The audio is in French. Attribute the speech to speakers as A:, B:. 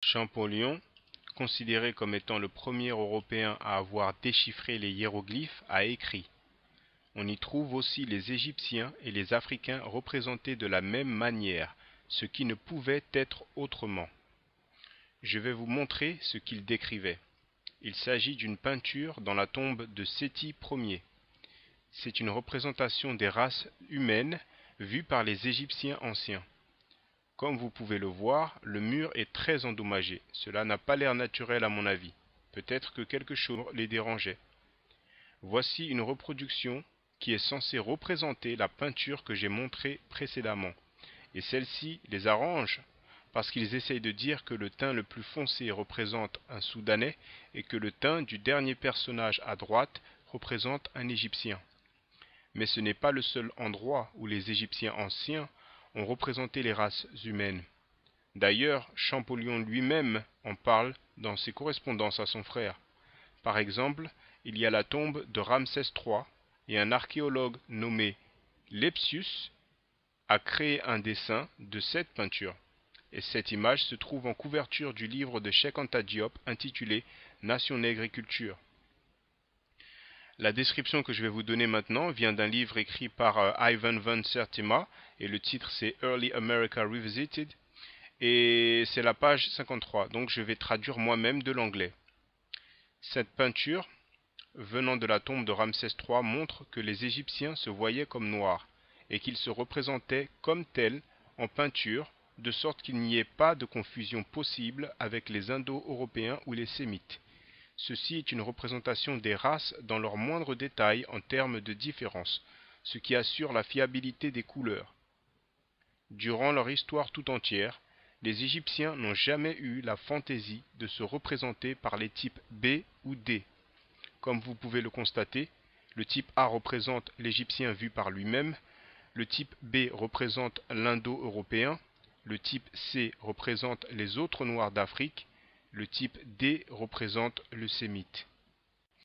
A: Champollion, considéré comme étant le premier Européen à avoir déchiffré les hiéroglyphes, a écrit: On y trouve aussi les Égyptiens et les Africains représentés de la même manière, ce qui ne pouvait être autrement. Je vais vous montrer ce qu'il décrivait. Il s'agit d'une peinture dans la tombe de Séti Ier. C'est une représentation des races humaines vues par les Égyptiens anciens. Comme vous pouvez le voir, le mur est très endommagé. Cela n'a pas l'air naturel à mon avis. Peut-être que quelque chose les dérangeait. Voici une reproduction qui est censée représenter la peinture que j'ai montrée précédemment. Et celle-ci les arrange parce qu'ils essayent de dire que le teint le plus foncé représente un Soudanais et que le teint du dernier personnage à droite représente un Égyptien. Mais ce n'est pas le seul endroit où les Égyptiens anciens ont représenté les races humaines. D'ailleurs, Champollion lui-même en parle dans ses correspondances à son frère. Par exemple, il y a la tombe de Ramsès III et un archéologue nommé Lepsius a créé un dessin de cette peinture. Et cette image se trouve en couverture du livre de Cheikh Anta Diop intitulé Nation Nègre et Culture. La description que je vais vous donner maintenant vient d'un livre écrit par Ivan van Sertima et le titre c'est Early America Revisited et c'est la page 53, donc je vais traduire moi-même de l'anglais. Cette peinture, venant de la tombe de Ramsès III, montre que les Égyptiens se voyaient comme noirs et qu'ils se représentaient comme tels en peinture, de sorte qu'il n'y ait pas de confusion possible avec les Indo-Européens ou les Sémites. Ceci est une représentation des races dans leurs moindres détails en termes de différence, ce qui assure la fiabilité des couleurs. Durant leur histoire tout entière, les Égyptiens n'ont jamais eu la fantaisie de se représenter par les types B ou D. Comme vous pouvez le constater, le type A représente l'Égyptien vu par lui-même, le type B représente l'Indo-Européen, le type C représente les autres Noirs d'Afrique, le type D représente le Sémite.